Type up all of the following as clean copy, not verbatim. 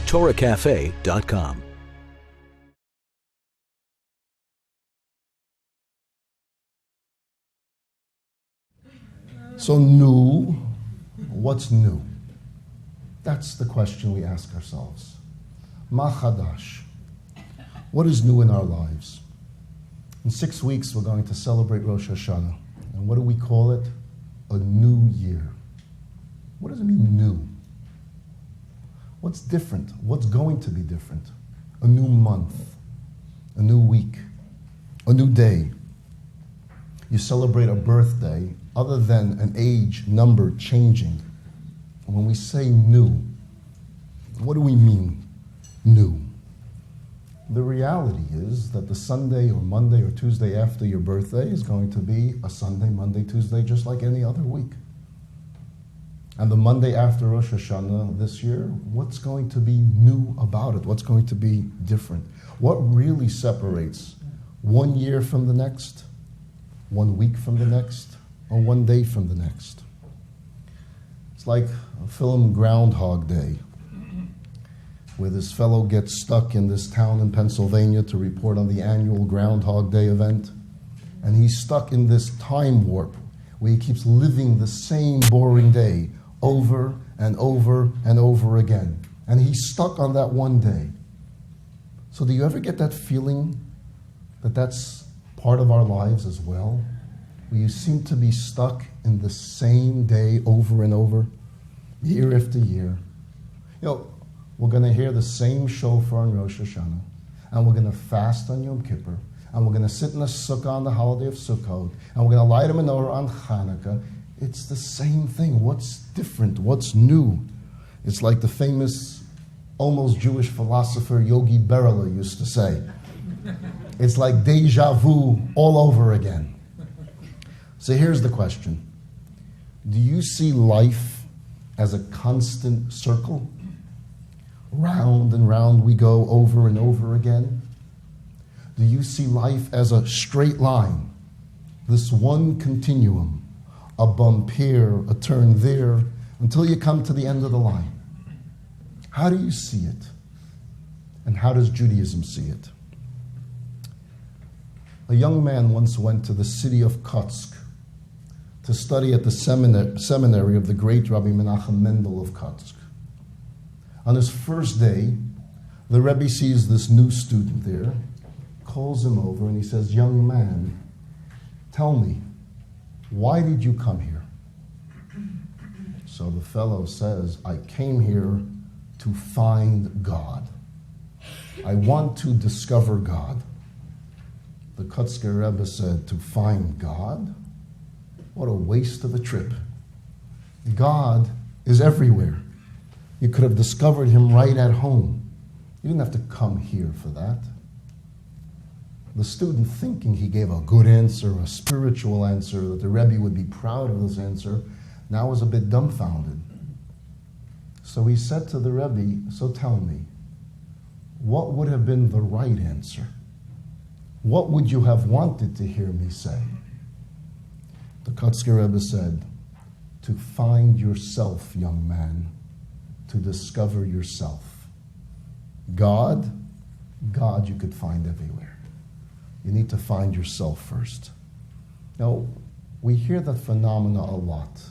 TorahCafe.com. So new, what's new? That's the question we ask ourselves. Ma chadash? What is new in our lives? In 6 weeks, we're going to celebrate Rosh Hashanah. And what do we call it? A new year. What does it mean, new? What's different? What's going to be different? A new month, a new week, a new day. You celebrate a birthday other than an age number changing. When we say new, what do we mean, new? The reality is that the Sunday or Monday or Tuesday after your birthday is going to be a Sunday, Monday, Tuesday, just like any other week. And the Monday after Rosh Hashanah this year, what's going to be new about it? What's going to be different? What really separates 1 year from the next, 1 week from the next, or 1 day from the next? It's like a film Groundhog Day, where this fellow gets stuck in this town in Pennsylvania to report on the annual Groundhog Day event. And he's stuck in this time warp where he keeps living the same boring day over and over and over again. And he's stuck on that one day. So do you ever get that feeling that that's part of our lives as well? Where you seem to be stuck in the same day over and over, year after year. You know, we're going to hear the same shofar on Rosh Hashanah, and we're going to fast on Yom Kippur, and we're going to sit in a sukkah on the holiday of Sukkot, and we're going to light a menorah on Hanukkah. It's the same thing. What's different? What's new? It's like the famous, almost Jewish philosopher Yogi Berra used to say. It's like deja vu all over again. So here's the question. Do you see life as a constant circle? Round and round we go over and over again? Do you see life as a straight line? This one continuum, a bump here, a turn there, until you come to the end of the line. How do you see it? And how does Judaism see it? A young man once went to the city of Kotsk to study at the seminary of the great Rabbi Menachem Mendel of Kotsk. On his first day, the Rabbi sees this new student there, calls him over, and he says, "Young man, tell me, why did you come here?" So the fellow says, "I came here to find God. I want to discover God." The Kotzker Rebbe said, "To find God? What a waste of a trip. God is everywhere. You could have discovered him right at home. You didn't have to come here for that." The student, thinking he gave a good answer, a spiritual answer, that the Rebbe would be proud of this answer, now was a bit dumbfounded. So he said to the Rebbe, "So tell me, what would have been the right answer? What would you have wanted to hear me say?" The Kotzker Rebbe said, "To find yourself, young man, to discover yourself. God you could find everywhere. You need to find yourself first." Now, we hear that phenomena a lot.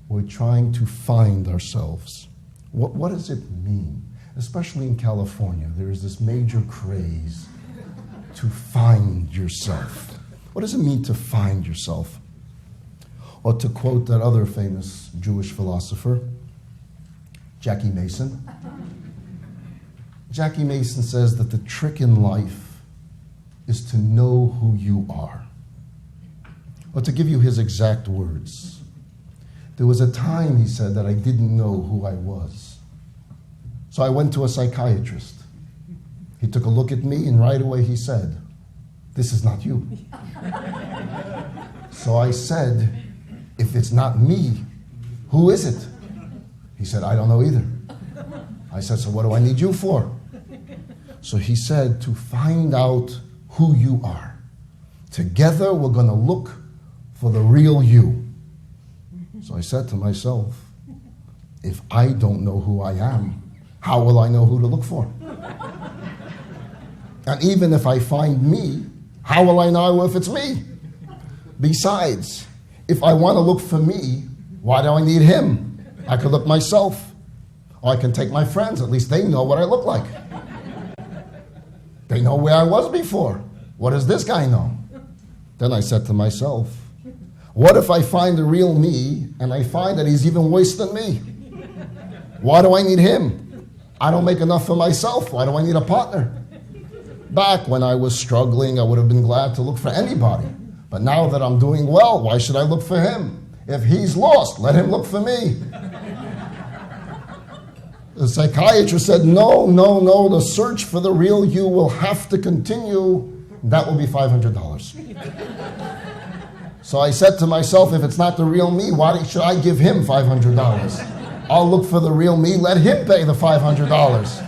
We're trying to find ourselves. What does it mean? Especially in California, there is this major craze to find yourself. What does it mean to find yourself? Or to quote that other famous Jewish philosopher, Jackie Mason. Jackie Mason says that the trick in life is to know who you are. Or to give you his exact words, there was a time, he said, that I didn't know who I was. So I went to a psychiatrist. He took a look at me, and right away he said, "This is not you." So I said, "If it's not me, who is it?" He said, "I don't know either." I said, "So what do I need you for?" So he said, "To find out who you are. Together we're going to look for the real you." So I said to myself, if I don't know who I am, How will I know who to look for? And even if I find me, how will I know if it's me? Besides, if I want to look for me, why do I need him? I could look myself. Or I can take my friends. At least they know what I look like. They know where I was before. What does this guy know? Then I said to myself, what if I find the real me and I find that he's even worse than me? Why do I need him? I don't make enough for myself. Why do I need a partner? Back when I was struggling, I would have been glad to look for anybody. But now that I'm doing well, why should I look for him? If he's lost, let him look for me. The psychiatrist said, no, the search for the real you will have to continue. That will be $500. So I said to myself, if it's not the real me, why should I give him $500? I'll look for the real me, let him pay the $500.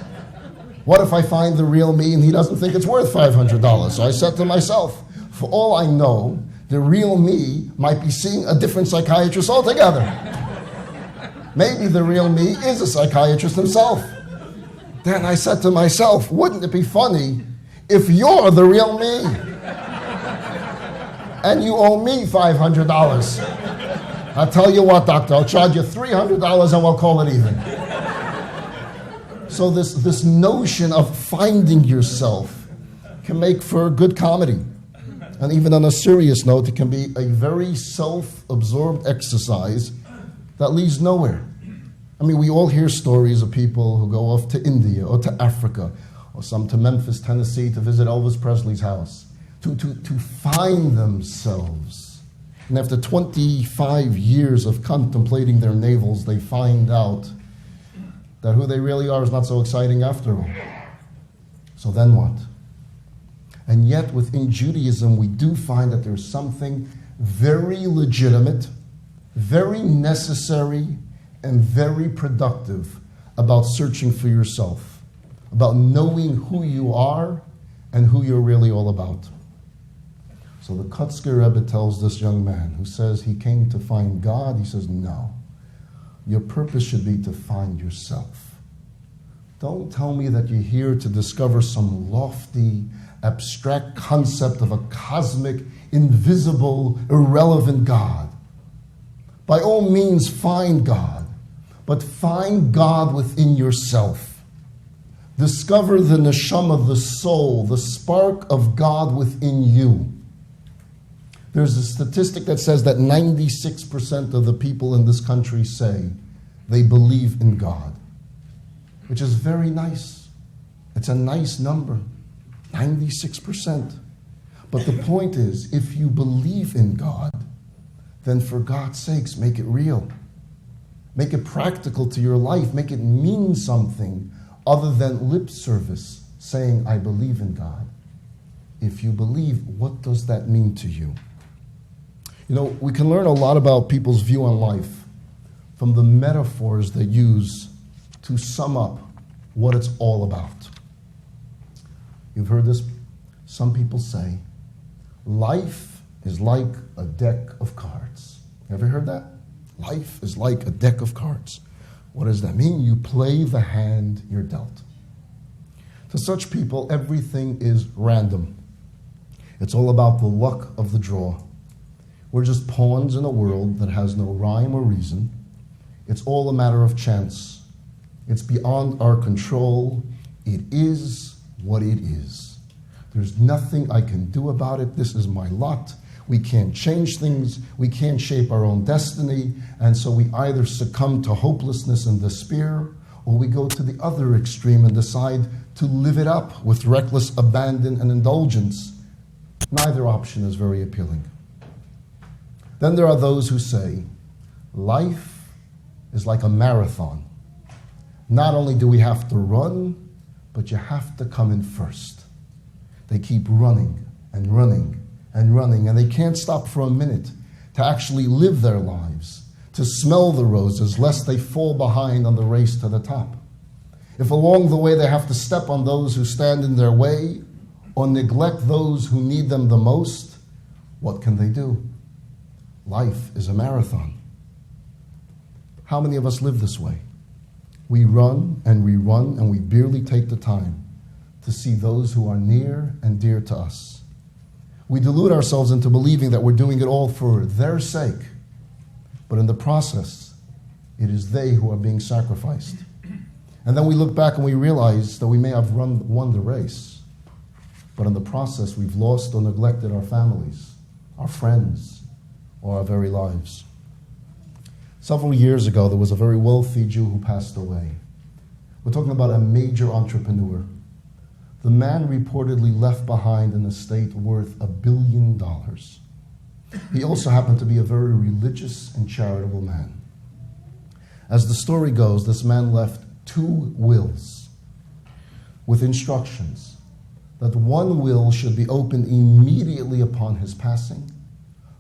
What if I find the real me and he doesn't think it's worth $500? So I said to myself, for all I know, the real me might be seeing a different psychiatrist altogether. Maybe the real me is a psychiatrist himself. Then I said to myself, wouldn't it be funny if you're the real me? And you owe me $500. I'll tell you what, doctor, I'll charge you $300 and we'll call it even. So this notion of finding yourself can make for good comedy. And even on a serious note, it can be a very self-absorbed exercise that leads nowhere. I mean, we all hear stories of people who go off to India or to Africa or some to Memphis, Tennessee to visit Elvis Presley's house to find themselves. And after 25 years of contemplating their navels, they find out that who they really are is not so exciting after all. So then what? And yet within Judaism, we do find that there's something very legitimate, very necessary, and very productive about searching for yourself, about knowing who you are and who you're really all about. So the Kotzker Rebbe tells this young man who says he came to find God, he says, no. Your purpose should be to find yourself. Don't tell me that you're here to discover some lofty, abstract concept of a cosmic, invisible, irrelevant God. By all means, find God, but find God within yourself. Discover the neshama, the soul, the spark of God within you. There's a statistic that says that 96% of the people in this country say they believe in God, which is very nice. It's a nice number, 96%. But the point is, if you believe in God, then for God's sakes, make it real. Make it practical to your life. Make it mean something other than lip service, saying, I believe in God. If you believe, what does that mean to you? You know, we can learn a lot about people's view on life from the metaphors they use to sum up what it's all about. You've heard this. Some people say, life is like a deck of cards. Ever heard that? Life is like a deck of cards. What does that mean? You play the hand you're dealt. To such people, everything is random. It's all about the luck of the draw. We're just pawns in a world that has no rhyme or reason. It's all a matter of chance. It's beyond our control. It is what it is. There's nothing I can do about it. This is my lot. We can't change things. We can't shape our own destiny. And so we either succumb to hopelessness and despair, or we go to the other extreme and decide to live it up with reckless abandon and indulgence. Neither option is very appealing. Then there are those who say, life is like a marathon. Not only do we have to run, but you have to come in first. They keep running and running and running, and they can't stop for a minute to actually live their lives, to smell the roses, lest they fall behind on the race to the top. If along the way they have to step on those who stand in their way or neglect those who need them the most, what can they do? Life is a marathon. How many of us live this way? We run and we barely take the time to see those who are near and dear to us. We delude ourselves into believing that we're doing it all for their sake, but in the process, it is they who are being sacrificed. And then we look back and we realize that we may have won the race, but in the process, we've lost or neglected our families, our friends, or our very lives. Several years ago, there was a very wealthy Jew who passed away. We're talking about a major entrepreneur. The man reportedly left behind an estate worth $1 billion. He also happened to be a very religious and charitable man. As the story goes, this man left 2 wills with instructions that one will should be opened immediately upon his passing.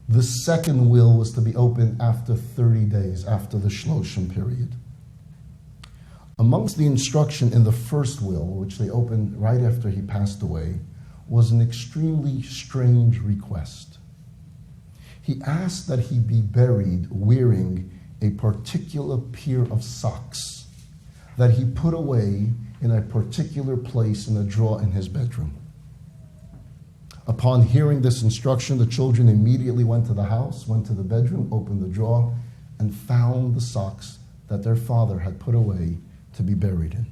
The second will was to be opened after 30 days, after the Shloshim period. Amongst the instruction in the first will, which they opened right after he passed away, was an extremely strange request. He asked that he be buried wearing a particular pair of socks that he put away in a particular place in a drawer in his bedroom. Upon hearing this instruction, the children immediately went to the house, went to the bedroom, opened the drawer, and found the socks that their father had put away to be buried in.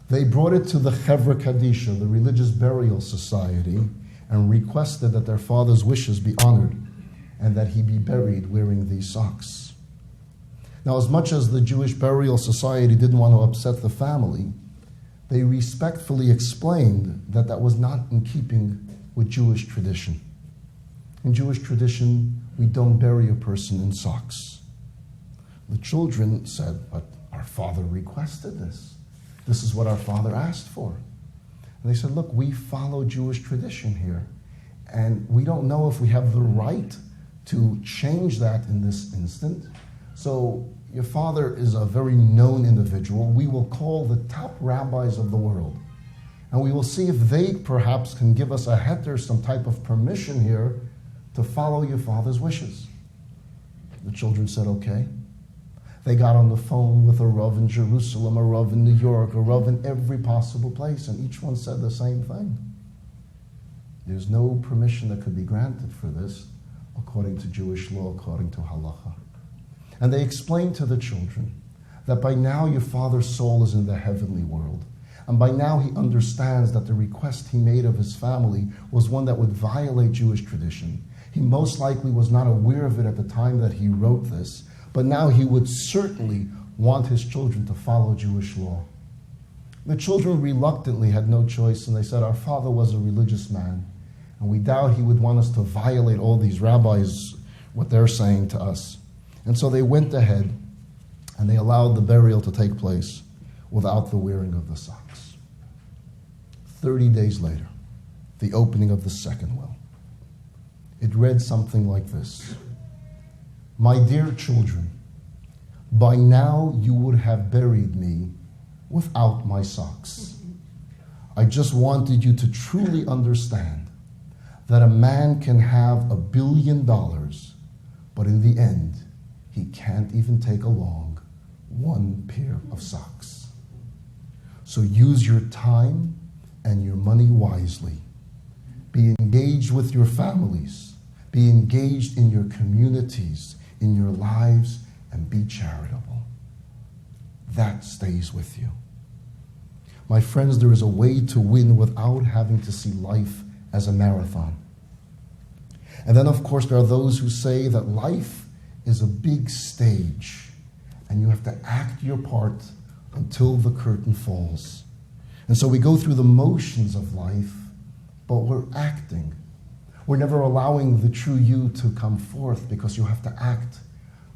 They brought it to the Chevra Kadisha, the religious burial society, and requested that their father's wishes be honored and that he be buried wearing these socks. Now, as much as the Jewish burial society didn't want to upset the family, they respectfully explained that that was not in keeping with Jewish tradition. In Jewish tradition, we don't bury a person in socks. The children said, but our father requested this. This is what our father asked for. And they said, look, we follow Jewish tradition here, and we don't know if we have the right to change that in this instant. So your father is a very known individual. We will call the top rabbis of the world, and we will see if they perhaps can give us a heter, some type of permission here to follow your father's wishes. The children said, okay. They got on the phone with a Rav in Jerusalem, a Rav in New York, a Rav in every possible place, and each one said the same thing. There's no permission that could be granted for this according to Jewish law, according to halacha. And they explained to the children that by now your father's soul is in the heavenly world. And by now he understands that the request he made of his family was one that would violate Jewish tradition. He most likely was not aware of it at the time that he wrote this, but now he would certainly want his children to follow Jewish law. The children reluctantly had no choice, and they said, our father was a religious man, and we doubt he would want us to violate all these rabbis, what they're saying to us. And so they went ahead, and they allowed the burial to take place without the wearing of the socks. 30 days later, the opening of the second will. It read something like this. My dear children, by now you would have buried me without my socks. I just wanted you to truly understand that a man can have $1 billion, but in the end, he can't even take along one pair of socks. So use your time and your money wisely. Be engaged with your families. Be engaged in your communities, in your lives, and be charitable. That stays with you. My friends, there is a way to win without having to see life as a marathon. And then, of course, there are those who say that life is a big stage, and you have to act your part until the curtain falls. And so we go through the motions of life, but we're acting. We're never allowing the true you to come forth because you have to act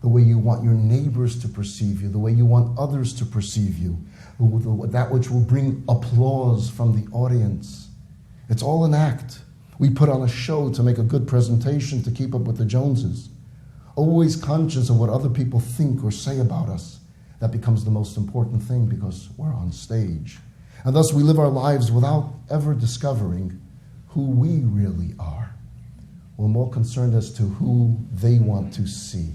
the way you want your neighbors to perceive you, the way you want others to perceive you, that which will bring applause from the audience. It's all an act. We put on a show to make a good presentation to keep up with the Joneses. Always conscious of what other people think or say about us. That becomes the most important thing because we're on stage. And thus we live our lives without ever discovering who we really are. We're more concerned as to who they want to see.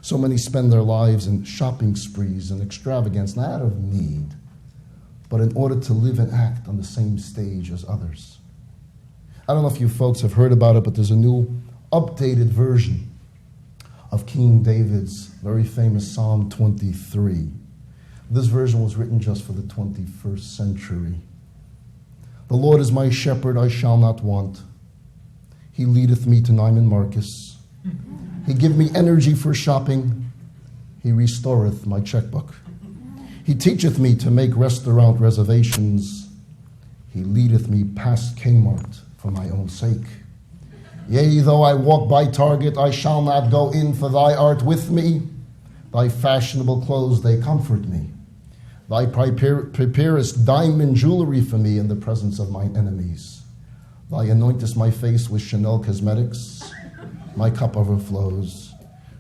So many spend their lives in shopping sprees and extravagance, not out of need, but in order to live and act on the same stage as others. I don't know if you folks have heard about it, but there's a new updated version of King David's very famous Psalm 23. This version was written just for the 21st century. The Lord is my shepherd, I shall not want. He leadeth me to Neiman Marcus. He give me energy for shopping. He restoreth my checkbook. He teacheth me to make restaurant reservations. He leadeth me past Kmart for my own sake. Yea, though I walk by Target, I shall not go in, for thy art with me. Thy fashionable clothes, they comfort me. Thy preparest diamond jewelry for me in the presence of mine enemies. Thy anointest my face with Chanel cosmetics. My cup overflows.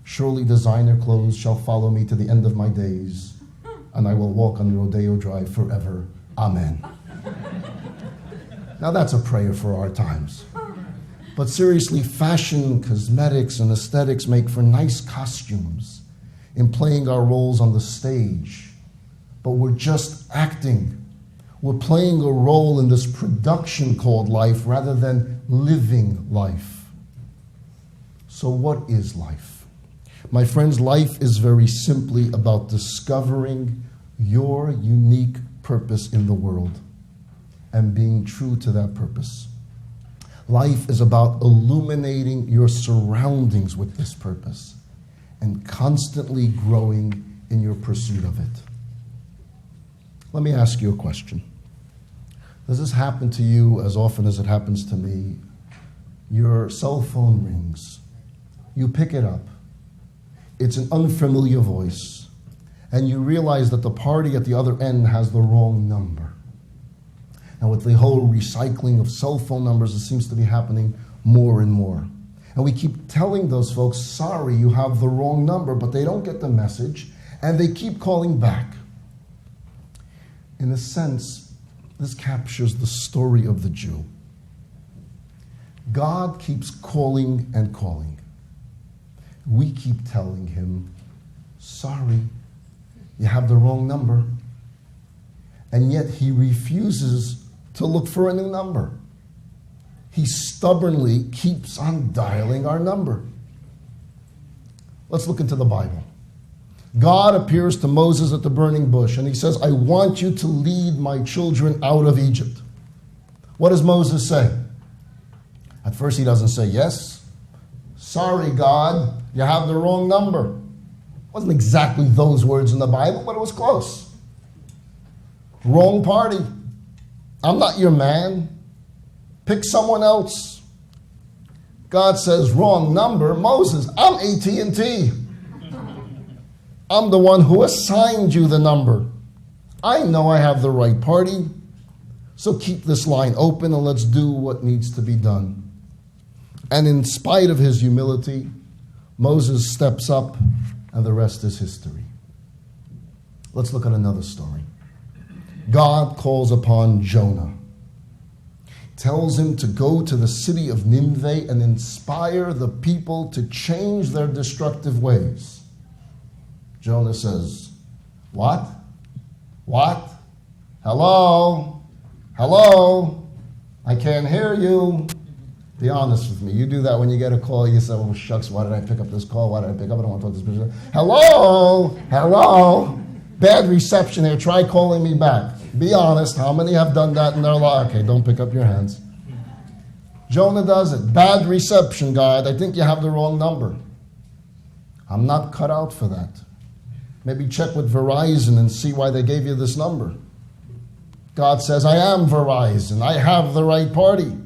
Surely designer clothes shall follow me to the end of my days, and I will walk on Rodeo Drive forever. Amen. Now that's a prayer for our times. But seriously, fashion, cosmetics, and aesthetics make for nice costumes in playing our roles on the stage. But we're just acting. We're playing a role in this production called life rather than living life. So what is life? My friends, life is very simply about discovering your unique purpose in the world and being true to that purpose. Life is about illuminating your surroundings with this purpose and constantly growing in your pursuit of it. Let me ask you a question. Does this happen to you as often as it happens to me? Your cell phone rings. You pick it up. It's an unfamiliar voice. And you realize that the party at the other end has the wrong number. Now, with the whole recycling of cell phone numbers, it seems to be happening more and more. And we keep telling those folks, sorry, you have the wrong number, but they don't get the message, and they keep calling back. In a sense, this captures the story of the Jew. God keeps calling and calling. We keep telling him, sorry, you have the wrong number. And yet he refuses to look for a new number. He stubbornly keeps on dialing our number. Let's look into the Bible. God appears to Moses at the burning bush, and he says, I want you to lead my children out of Egypt. What does Moses say? At first he doesn't say yes. Sorry, God, you have the wrong number. It wasn't exactly those words in the Bible, but it was close. Wrong party. I'm not your man. Pick someone else. God says, wrong number. Moses, I'm AT&T. I'm the one who assigned you the number. I know I have the right party. So keep this line open and let's do what needs to be done. And in spite of his humility, Moses steps up and the rest is history. Let's look at another story. God calls upon Jonah. Tells him to go to the city of Nineveh and inspire the people to change their destructive ways. Jonah says, what? What? Hello? Hello? I can't hear you. Be honest with me. You do that when you get a call. You say, oh, shucks, why did I pick up this call? Why did I pick up? I don't want to talk to this person. Hello? Hello? Bad reception here. Try calling me back. Be honest. How many have done that in their life? Okay, don't pick up your hands. Jonah does it. Bad reception, God. I think you have the wrong number. I'm not cut out for that. Maybe check with Verizon and see why they gave you this number. God says, I am Verizon. I have the right party.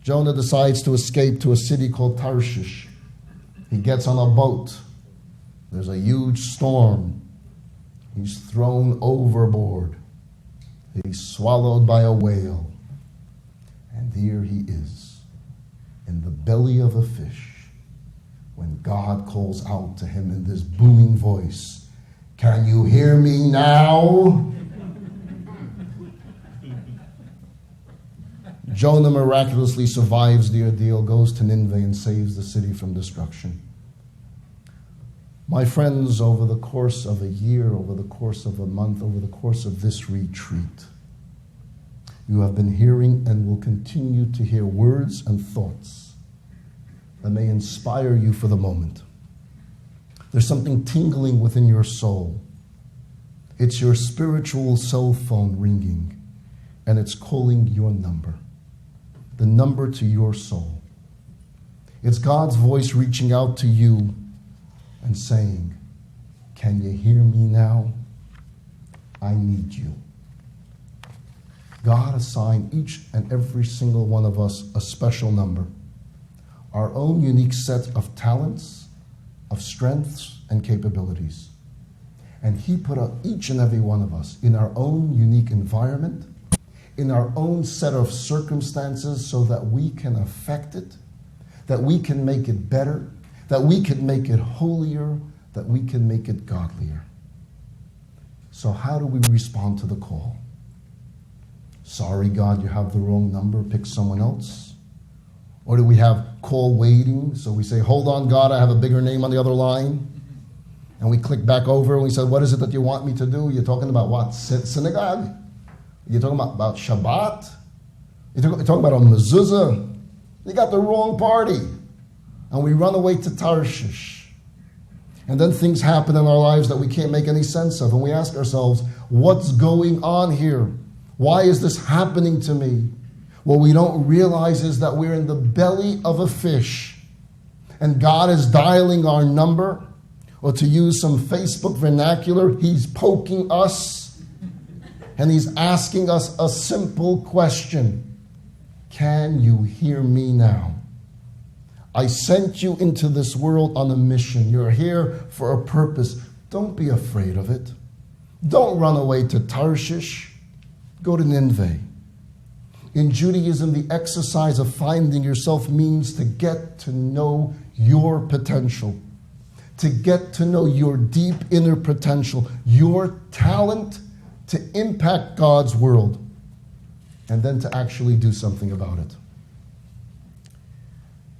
Jonah decides to escape to a city called Tarshish. He gets on a boat. There's a huge storm. He's thrown overboard. He's swallowed by a whale. And here he is, in the belly of a fish, when God calls out to him in this booming voice, can you hear me now? Jonah miraculously survives the ordeal, goes to Nineveh and saves the city from destruction. My friends, over the course of a year, over the course of a month, over the course of this retreat, you have been hearing and will continue to hear words and thoughts that may inspire you for the moment. There's something tingling within your soul. It's your spiritual cell phone ringing, and it's calling your number, the number to your soul. It's God's voice reaching out to you and saying, "Can you hear me now? I need you." God assigned each and every single one of us a special number, our own unique set of talents, of strengths and capabilities. And He put each and every one of us in our own unique environment, in our own set of circumstances, so that we can affect it, that we can make it better, that we can make it holier, that we can make it godlier. So how do we respond to the call? Sorry, God, you have the wrong number, pick someone else? Or do we have call waiting? So we say, hold on, God, I have a bigger name on the other line. And we click back over and we say, what is it that you want me to do? You're talking about what? Synagogue? You're talking about Shabbat? You're talking about a mezuzah? You got the wrong party. And we run away to Tarshish. And then things happen in our lives that we can't make any sense of. And we ask ourselves, what's going on here? Why is this happening to me? What we don't realize is that we're in the belly of a fish. And God is dialing our number. Or to use some Facebook vernacular, He's poking us. And He's asking us a simple question. Can you hear me now? I sent you into this world on a mission. You're here for a purpose. Don't be afraid of it. Don't run away to Tarshish. Go to Nineveh. In Judaism, the exercise of finding yourself means to get to know your potential, to get to know your deep inner potential, your talent to impact God's world, and then to actually do something about it.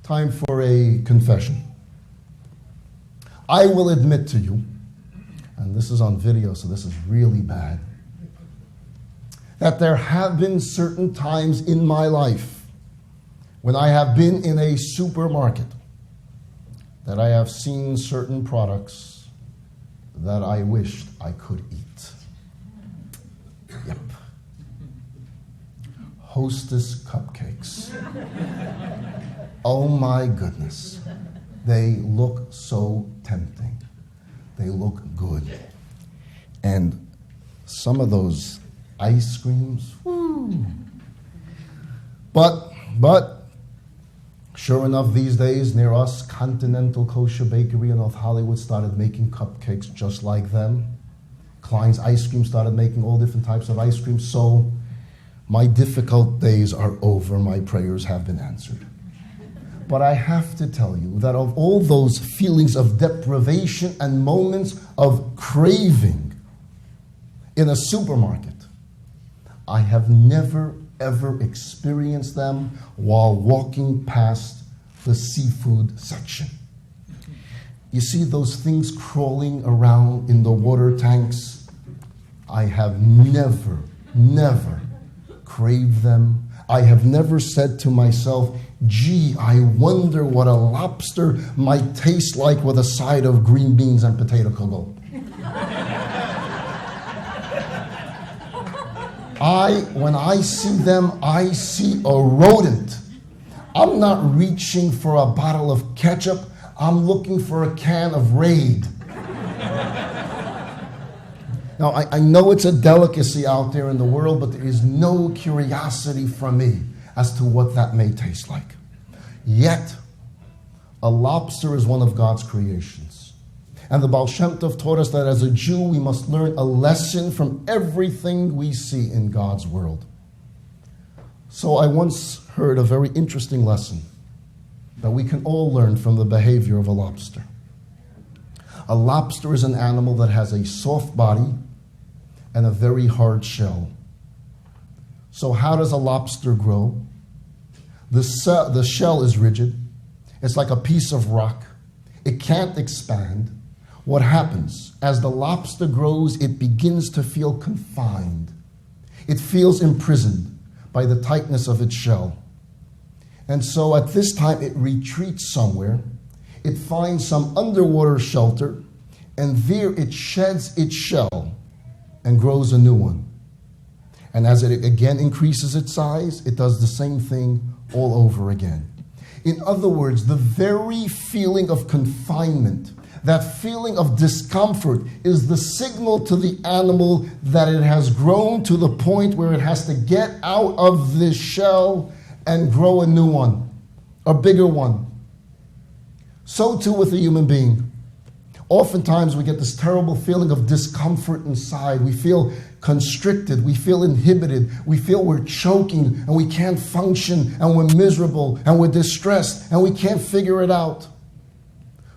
Time for a confession. I will admit to you, and this is on video, so this is really bad, that there have been certain times in my life when I have been in a supermarket that I have seen certain products that I wished I could eat. Yep. Hostess cupcakes. Oh my goodness. They look so tempting. They look good. And some of those ice creams, woo. But sure enough, these days near us, Continental Kosher Bakery in North Hollywood started making cupcakes just like them. Klein's Ice Cream started making all different types of ice cream. So my difficult days are over. My prayers have been answered. But I have to tell you that of all those feelings of deprivation and moments of craving in a supermarket, I have never, ever experienced them while walking past the seafood section. You see those things crawling around in the water tanks? I have never craved them. I have never said to myself, gee, I wonder what a lobster might taste like with a side of green beans and potato kugel. When I see them, I see a rodent. I'm not reaching for a bottle of ketchup. I'm looking for a can of Raid. Now, I know it's a delicacy out there in the world, but there is no curiosity from me as to what that may taste like. Yet, a lobster is one of God's creations. And the Baal Shem Tov taught us that as a Jew, we must learn a lesson from everything we see in God's world. So I once heard a very interesting lesson that we can all learn from the behavior of a lobster. A lobster is an animal that has a soft body and a very hard shell. So how does a lobster grow? The shell is rigid. It's like a piece of rock. It can't expand. What happens? As the lobster grows, it begins to feel confined. It feels imprisoned by the tightness of its shell. And so at this time, it retreats somewhere. It finds some underwater shelter, and there it sheds its shell and grows a new one. And as it again increases its size, it does the same thing all over again. In other words, the very feeling of confinement, that feeling of discomfort, is the signal to the animal that it has grown to the point where it has to get out of this shell and grow a new one, a bigger one. So too with a human being. Oftentimes we get this terrible feeling of discomfort inside. We feel constricted, we feel inhibited, we feel we're choking and we can't function and we're miserable and we're distressed and we can't figure it out.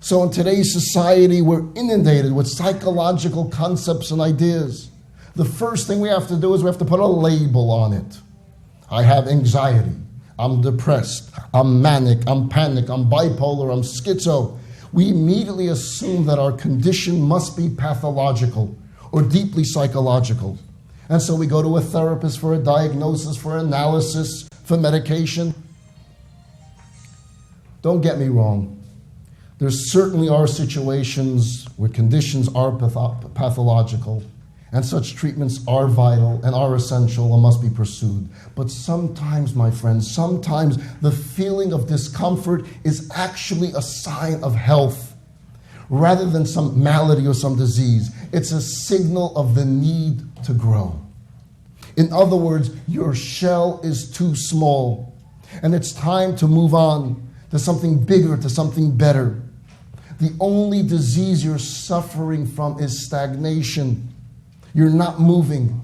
So in today's society, we're inundated with psychological concepts and ideas. The first thing we have to do is we have to put a label on it. I have anxiety, I'm depressed, I'm manic, I'm panic, I'm bipolar, I'm schizo. We immediately assume that our condition must be pathological or deeply psychological. And so we go to a therapist for a diagnosis, for analysis, for medication. Don't get me wrong. There certainly are situations where conditions are pathological, and such treatments are vital and are essential and must be pursued. But sometimes, my friends, sometimes the feeling of discomfort is actually a sign of health rather than some malady or some disease. It's a signal of the need to grow. In other words, your shell is too small, and it's time to move on to something bigger, to something better. The only disease you're suffering from is stagnation. You're not moving.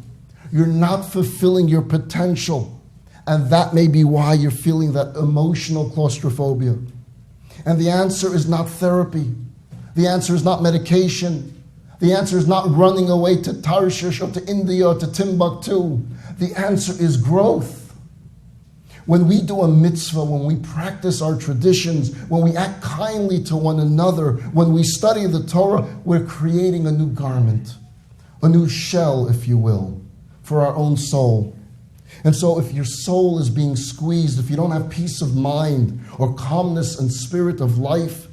You're not fulfilling your potential. And that may be why you're feeling that emotional claustrophobia. And the answer is not therapy. The answer is not medication. The answer is not running away to Tarshish or to India or to Timbuktu. The answer is growth. When we do a mitzvah, when we practice our traditions, when we act kindly to one another, when we study the Torah, we're creating a new garment, a new shell, if you will, for our own soul. And so if your soul is being squeezed, if you don't have peace of mind or calmness and spirit of life,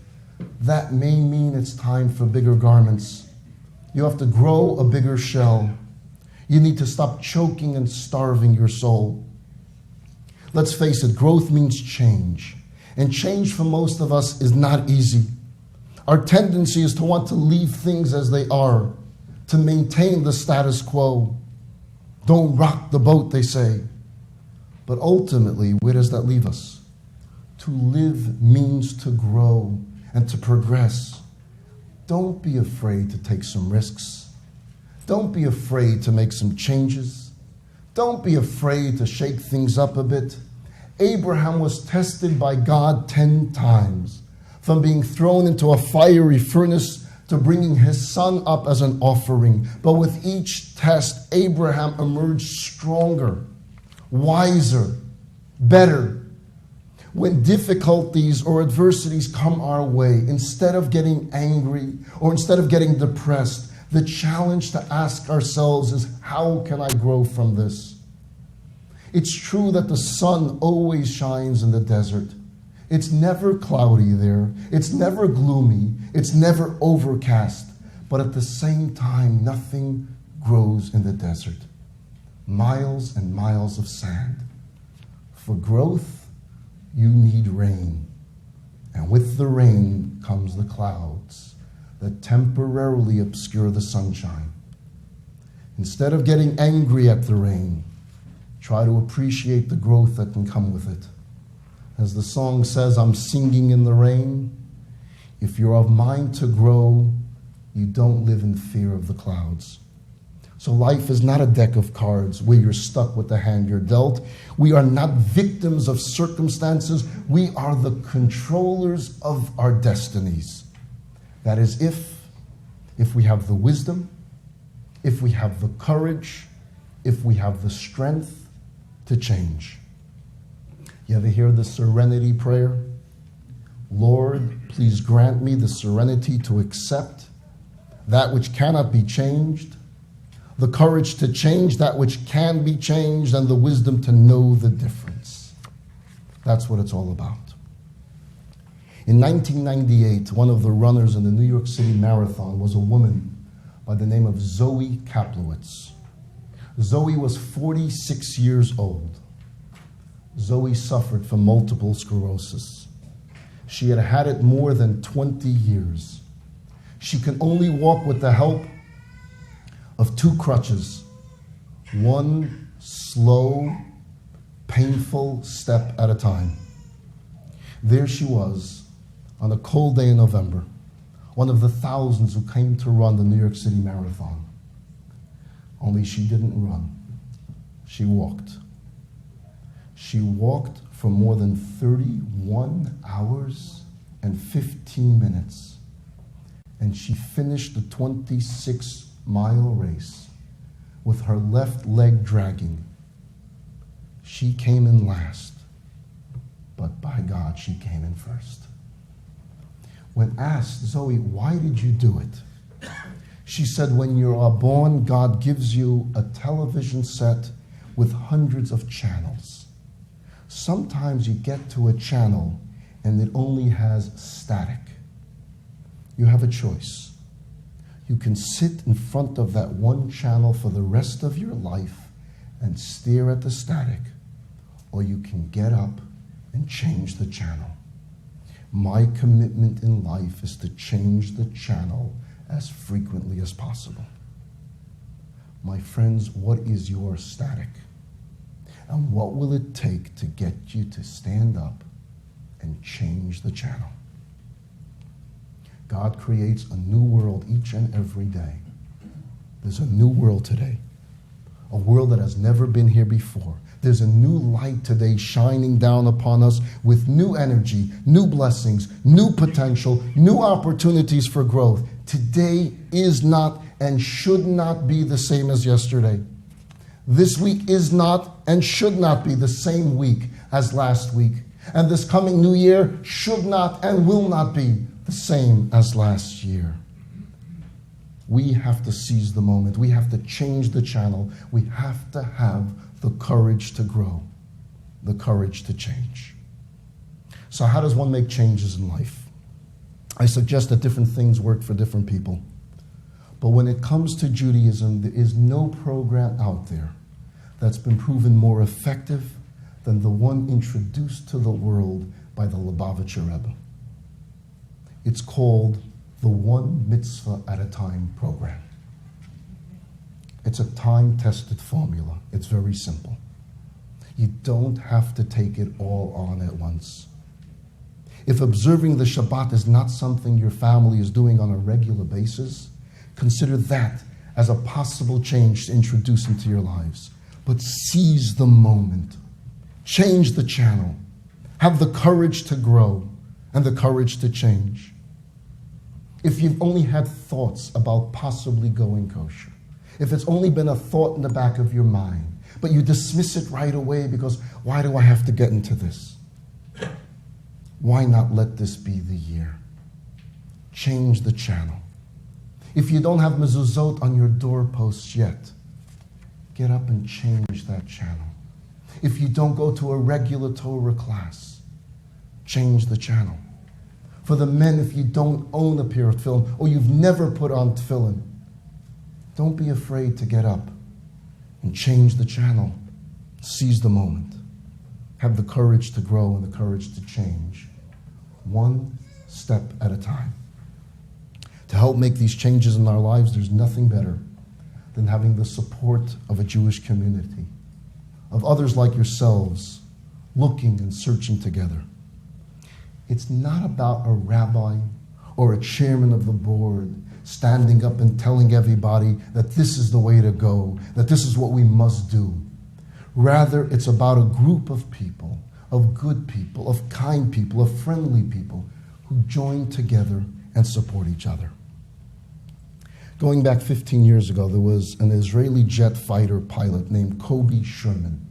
that may mean it's time for bigger garments. You have to grow a bigger shell. You need to stop choking and starving your soul. Let's face it, growth means change. And change for most of us is not easy. Our tendency is to want to leave things as they are, to maintain the status quo. Don't rock the boat, they say. But ultimately, where does that leave us? To live means to grow and to progress. Don't be afraid to take some risks. Don't be afraid to make some changes. Don't be afraid to shake things up a bit. Abraham was tested by God 10 times, from being thrown into a fiery furnace to bringing his son up as an offering. But with each test, Abraham emerged stronger, wiser, better. When difficulties or adversities come our way, instead of getting angry or instead of getting depressed, the challenge to ask ourselves is, how can I grow from this? It's true that the sun always shines in the desert. It's never cloudy there. It's never gloomy. It's never overcast. But at the same time, nothing grows in the desert. Miles and miles of sand. For growth, you need rain. And with the rain comes the clouds that temporarily obscure the sunshine. Instead of getting angry at the rain, try to appreciate the growth that can come with it. As the song says, I'm singing in the rain. If you're of mind to grow, you don't live in fear of the clouds. So life is not a deck of cards where you're stuck with the hand you're dealt. We are not victims of circumstances. We are the controllers of our destinies. That is, if we have the wisdom, if we have the courage, if we have the strength to change. You ever hear the serenity prayer? Lord, please grant me the serenity to accept that which cannot be changed, the courage to change that which can be changed, and the wisdom to know the difference. That's what it's all about. In 1998, one of the runners in the New York City Marathon was a woman by the name of Zoe Kaplowitz. Zoe was 46 years old. Zoe suffered from multiple sclerosis. She had had it more than 20 years. She can only walk with the help of 2 crutches, one slow, painful step at a time. There she was on a cold day in November, one of the thousands who came to run the New York City Marathon. Only she didn't run. She walked. She walked for more than 31 hours and 15 minutes. And she finished the 26-mile race with her left leg dragging. She came in last, but by God, she came in first. When asked, Zoe, why did you do it? She said, when you are born, God gives you a television set with hundreds of channels. Sometimes you get to a channel and it only has static. You have a choice. You can sit in front of that one channel for the rest of your life and stare at the static, or you can get up and change the channel. My commitment in life is to change the channel as frequently as possible. My friends, what is your static? And what will it take to get you to stand up and change the channel? God creates a new world each and every day. There's a new world today, a world that has never been here before. There's a new light today shining down upon us with new energy, new blessings, new potential, new opportunities for growth. Today is not and should not be the same as yesterday. This week is not and should not be the same week as last week. And this coming new year should not and will not be the same as last year. We have to seize the moment. We have to change the channel. We have to have the courage to grow, the courage to change. So how does one make changes in life? I suggest that different things work for different people. But when it comes to Judaism, there is no program out there that's been proven more effective than the one introduced to the world by the Lubavitcher Rebbe. It's called the One Mitzvah at a Time program. It's a time-tested formula. It's very simple. You don't have to take it all on at once. If observing the Shabbat is not something your family is doing on a regular basis, consider that as a possible change to introduce into your lives. But seize the moment. Change the channel. Have the courage to grow and the courage to change. If you've only had thoughts about possibly going kosher, if it's only been a thought in the back of your mind, but you dismiss it right away because why do I have to get into this? Why not let this be the year? Change the channel. If you don't have mezuzot on your doorposts yet, get up and change that channel. If you don't go to a regular Torah class, change the channel. For the men, if you don't own a pair of tefillin or you've never put on tefillin, don't be afraid to get up and change the channel. Seize the moment. Have the courage to grow and the courage to change. One step at a time. To help make these changes in our lives, there's nothing better than having the support of a Jewish community, of others like yourselves, looking and searching together. It's not about a rabbi or a chairman of the board standing up and telling everybody that this is the way to go, that this is what we must do. Rather, it's about a group of people, of good people, of kind people, of friendly people who join together and support each other. Going back 15 years ago, there was an Israeli jet fighter pilot named Kobe Sherman.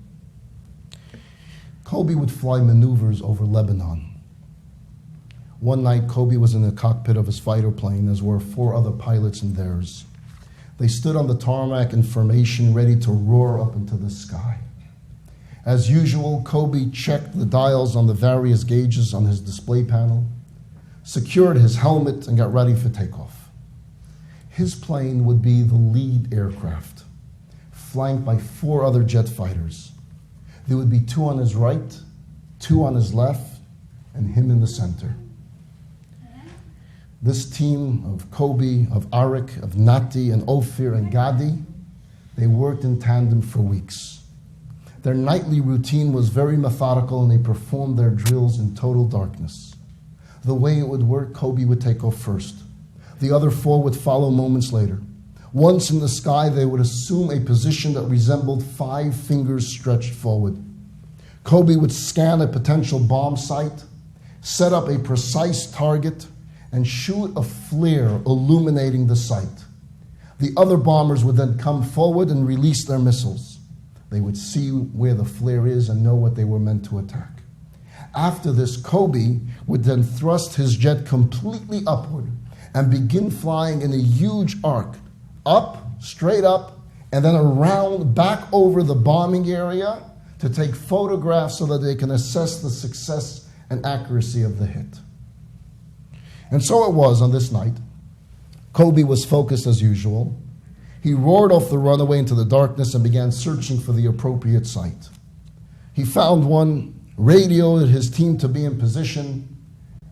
Kobe would fly maneuvers over Lebanon. One night, Kobe was in the cockpit of his fighter plane, as were 4 other pilots in theirs. They stood on the tarmac in formation, ready to roar up into the sky. As usual, Kobe checked the dials on the various gauges on his display panel, secured his helmet, and got ready for takeoff. His plane would be the lead aircraft, flanked by 4 other jet fighters. There would be 2 on his right, 2 on his left, and him in the center. This team of Kobe, of Arik, of Nati, and Ophir, and Gadi, they worked in tandem for weeks. Their nightly routine was very methodical, and they performed their drills in total darkness. The way it would work, Kobe would take off first. The other 4 would follow moments later. Once in the sky, they would assume a position that resembled 5 fingers stretched forward. Kobe would scan a potential bomb site, set up a precise target, and shoot a flare illuminating the site. The other bombers would then come forward and release their missiles. They would see where the flare is and know what they were meant to attack. After this, Kobe would then thrust his jet completely upward and begin flying in a huge arc, up, straight up, and then around back over the bombing area to take photographs so that they can assess the success and accuracy of the hit. And so it was on this night. Kobe was focused as usual. He roared off the runway into the darkness and began searching for the appropriate site. He found one, radioed his team to be in position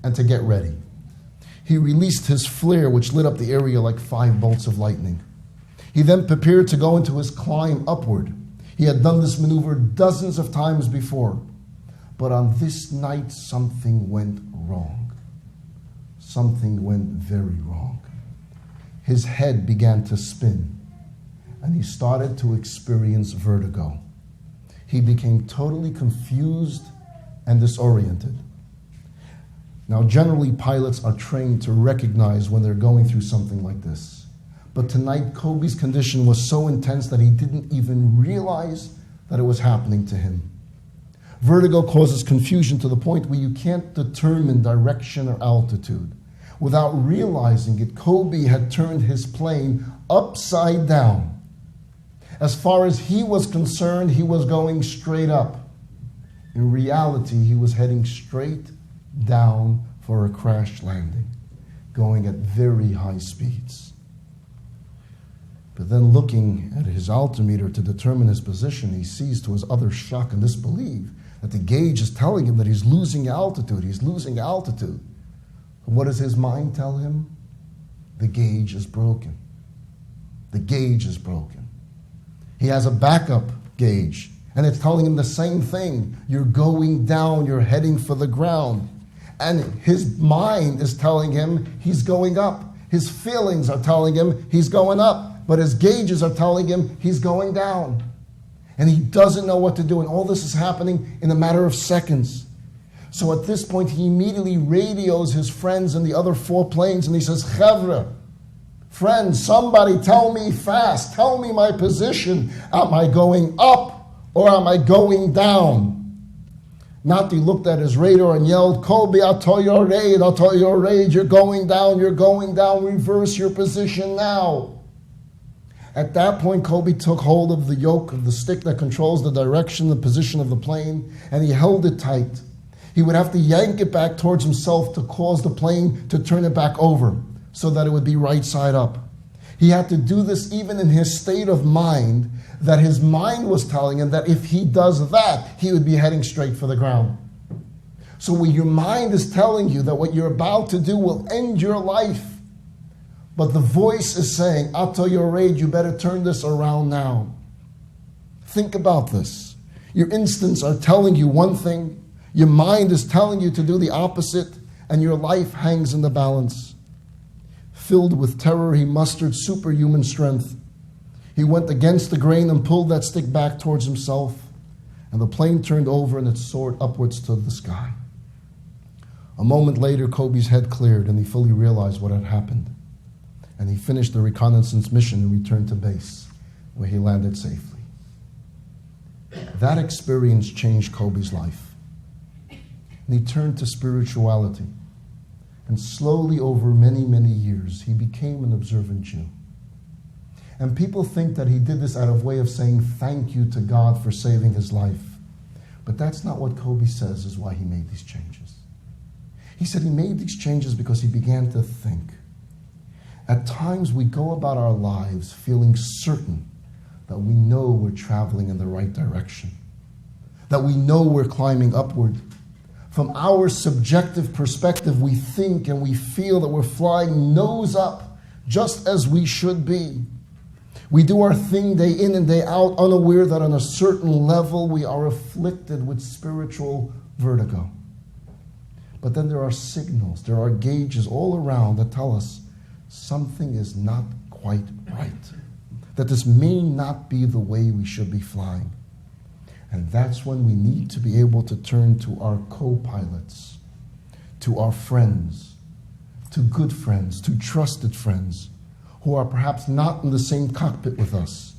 and to get ready. He released his flare, which lit up the area like 5 bolts of lightning. He then prepared to go into his climb upward. He had done this maneuver dozens of times before. But on this night, something went wrong. Something went very wrong. His head began to spin, and he started to experience vertigo. He became totally confused and disoriented. Now, generally, pilots are trained to recognize when they're going through something like this. But tonight, Kobe's condition was so intense that he didn't even realize that it was happening to him. Vertigo causes confusion to the point where you can't determine direction or altitude. Without realizing it, Kobe had turned his plane upside down. As far as he was concerned, he was going straight up. In reality, he was heading straight down for a crash landing, going at very high speeds. But then looking at his altimeter to determine his position, he sees to his utter shock and disbelief that the gauge is telling him that he's losing altitude. He's losing altitude. What does his mind tell him? The gauge is broken. The gauge is broken. He has a backup gauge, and it's telling him the same thing. You're going down, you're heading for the ground. And his mind is telling him he's going up. His feelings are telling him he's going up, but his gauges are telling him he's going down. And he doesn't know what to do, and all this is happening in a matter of seconds. So at this point, he immediately radios his friends in the other 4 planes, and he says, Chevra, friends, somebody tell me fast. Tell me my position. Am I going up or am I going down? Nati looked at his radar and yelled, Kobe, I'll tell your raid. You're going down, reverse your position now. At that point, Kobe took hold of the yoke of the stick that controls the direction, the position of the plane, and he held it tight. He would have to yank it back towards himself to cause the plane to turn it back over so that it would be right side up. He had to do this even in his state of mind, that his mind was telling him that if he does that, he would be heading straight for the ground. So when your mind is telling you that what you're about to do will end your life, but the voice is saying, Ato Yored, you better turn this around now. Think about this. Your instincts are telling you one thing, your mind is telling you to do the opposite, and your life hangs in the balance. Filled with terror, he mustered superhuman strength. He went against the grain and pulled that stick back towards himself, and the plane turned over and it soared upwards to the sky. A moment later, Kobe's head cleared and he fully realized what had happened. And he finished the reconnaissance mission and returned to base, where he landed safely. That experience changed Kobe's life. And he turned to spirituality. And slowly, over many, many years, he became an observant Jew. And people think that he did this out of way of saying thank you to God for saving his life. But that's not what Kobe says is why he made these changes. He said he made these changes because he began to think. At times we go about our lives feeling certain that we know we're traveling in the right direction, that we know we're climbing upward. From our subjective perspective, we think and we feel that we're flying nose up, just as we should be. We do our thing day in and day out, unaware that on a certain level we are afflicted with spiritual vertigo. But then there are signals, there are gauges all around that tell us something is not quite right, that this may not be the way we should be flying. And that's when we need to be able to turn to our co-pilots, to our friends, to good friends, to trusted friends, who are perhaps not in the same cockpit with us,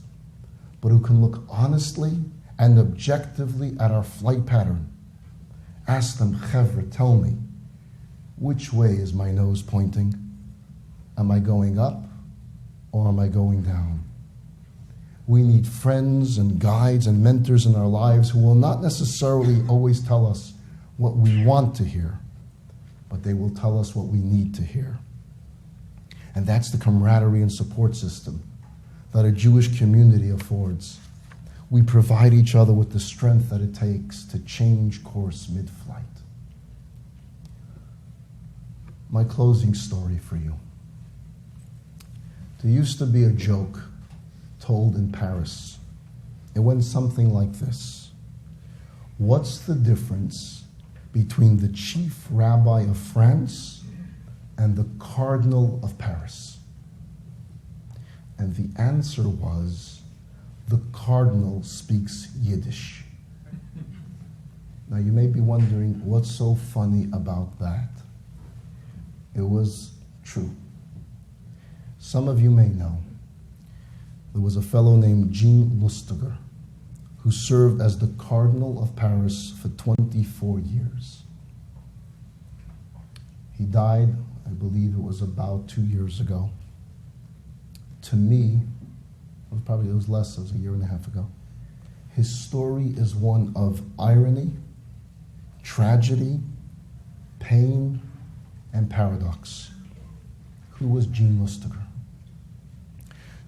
but who can look honestly and objectively at our flight pattern. Ask them, Chevra, tell me, which way is my nose pointing? Am I going up or am I going down? We need friends and guides and mentors in our lives who will not necessarily always tell us what we want to hear, but they will tell us what we need to hear. And that's the camaraderie and support system that a Jewish community affords. We provide each other with the strength that it takes to change course mid-flight. My closing story for you. There used to be a joke told in Paris. It went something like this. What's the difference between the chief rabbi of France and the Cardinal of Paris? And the answer was, the Cardinal speaks Yiddish. Now you may be wondering, what's so funny about that? It was true. Some of you may know, there was a fellow named Jean Lustiger who served as the Cardinal of Paris for 24 years. He died, I believe it was about 2 years ago. To me, it was less, it was a year and a half ago. His story is one of irony, tragedy, pain, and paradox. Who was Jean Lustiger?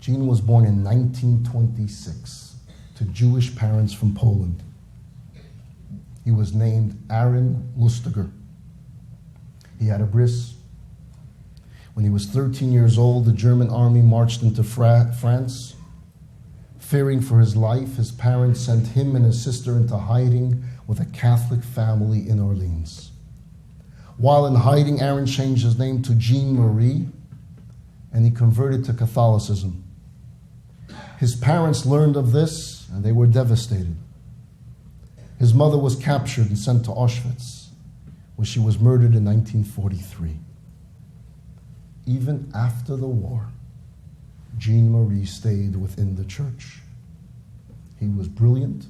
Jean was born in 1926 to Jewish parents from Poland. He was named Aaron Lustiger. He had a bris. When he was 13 years old, the German army marched into France. Fearing for his life, his parents sent him and his sister into hiding with a Catholic family in Orleans. While in hiding, Aaron changed his name to Jean Marie, and he converted to Catholicism. His parents learned of this, and they were devastated. His mother was captured and sent to Auschwitz, where she was murdered in 1943. Even after the war, Jean Marie stayed within the church. He was brilliant,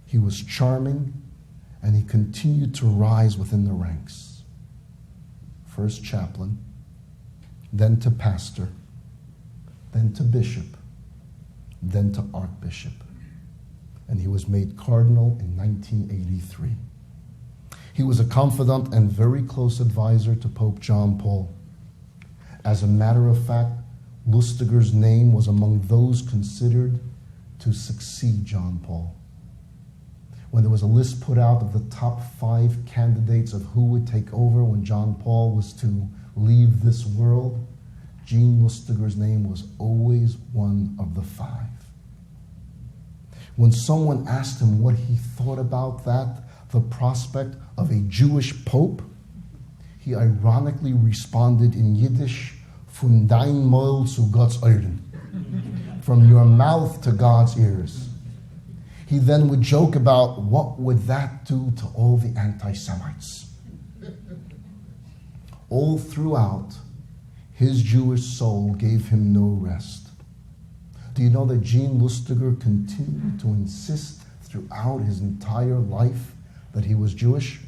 he was charming, and he continued to rise within the ranks. First chaplain, then to pastor, then to bishop, then to archbishop. And he was made cardinal in 1983. He was a confidant and very close advisor to Pope John Paul. As a matter of fact, Lustiger's name was among those considered to succeed John Paul. When there was a list put out of the top 5 candidates of who would take over when John Paul was to leave this world, Jean Lustiger's name was always one of the 5. When someone asked him what he thought about that, the prospect of a Jewish pope, he ironically responded in Yiddish, "Von dein Maul zu Gottes Ohren," from your mouth to God's ears. He then would joke about what would that do to all the anti-Semites. All throughout, his Jewish soul gave him no rest. Do you know that Jean Lustiger continued to insist throughout his entire life that he was Jewish?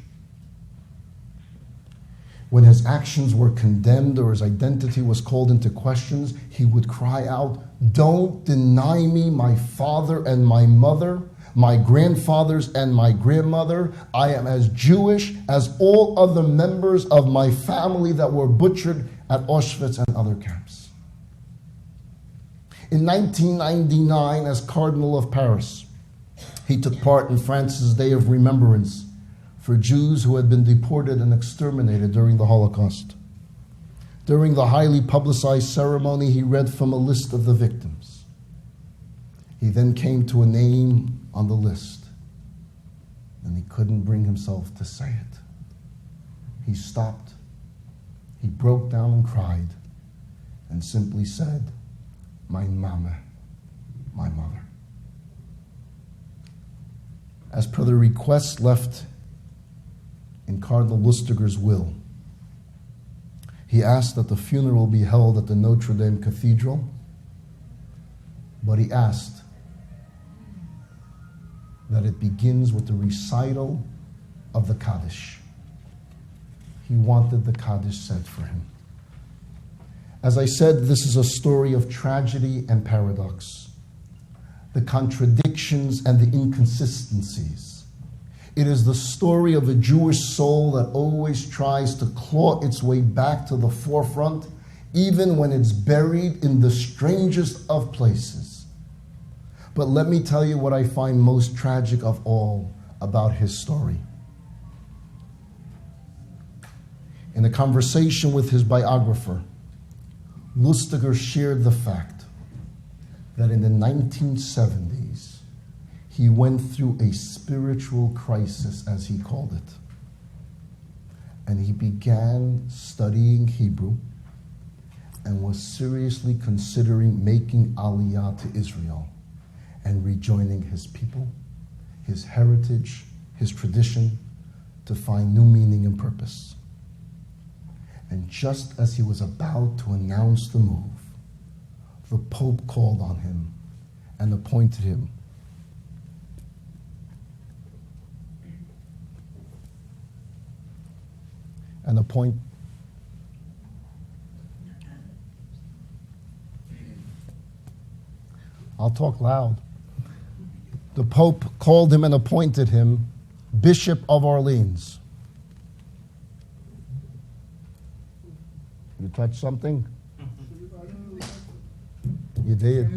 When his actions were condemned or his identity was called into questions, he would cry out, "Don't deny me my father and my mother, my grandfathers and my grandmother. I am as Jewish as all other members of my family that were butchered at Auschwitz and other camps." In 1999, as Cardinal of Paris, he took part in France's Day of Remembrance for Jews who had been deported and exterminated during the Holocaust. During the highly publicized ceremony, he read from a list of the victims. He then came to a name on the list, and he couldn't bring himself to say it. He stopped, he broke down and cried, and simply said, "My mama, my mother." As per the request left in Cardinal Lustiger's will, he asked that the funeral be held at the Notre Dame Cathedral, but he asked that it begins with the recital of the Kaddish. He wanted the Kaddish said for him. As I said, this is a story of tragedy and paradox, the contradictions and the inconsistencies. It is the story of a Jewish soul that always tries to claw its way back to the forefront, even when it's buried in the strangest of places. But let me tell you what I find most tragic of all about his story. In a conversation with his biographer, Lustiger shared the fact that in the 1970s, he went through a spiritual crisis, as he called it. And he began studying Hebrew and was seriously considering making Aliyah to Israel and rejoining his people, his heritage, his tradition, to find new meaning and purpose. And just as he was about to announce the move, the Pope called on him and appointed him I'll talk loud. The Pope called him and appointed him Bishop of Orleans. You touched something? You did.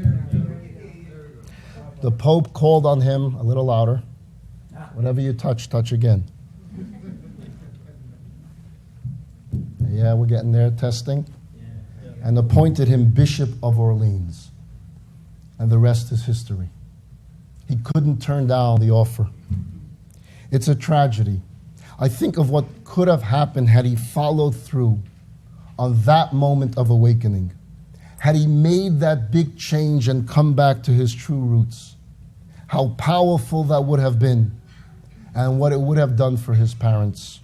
The Pope called on him, a little louder. Whatever you touch again. Yeah, we're getting there, testing. And appointed him Bishop of Orleans. And the rest is history. He couldn't turn down the offer. It's a tragedy. I think of what could have happened had he followed through on that moment of awakening. Had he made that big change and come back to his true roots. How powerful that would have been and what it would have done for his parents.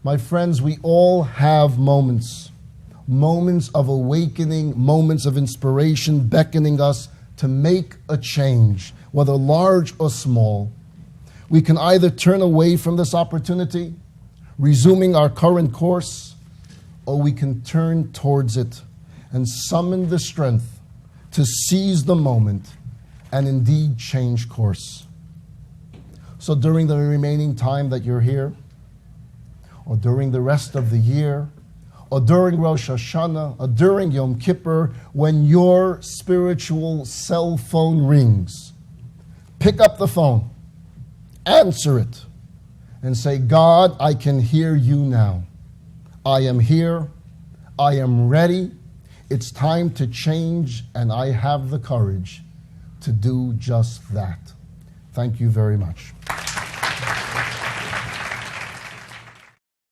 My friends, we all have moments of awakening, moments of inspiration beckoning us to make a change, whether large or small. We can either turn away from this opportunity, resuming our current course, or we can turn towards it and summon the strength to seize the moment and indeed change course. So during the remaining time that you're here, or during the rest of the year, or during Rosh Hashanah, or during Yom Kippur, when your spiritual cell phone rings, pick up the phone, answer it, and say, God, I can hear you now. I am here. I am ready. It's time to change, and I have the courage to do just that. Thank you very much.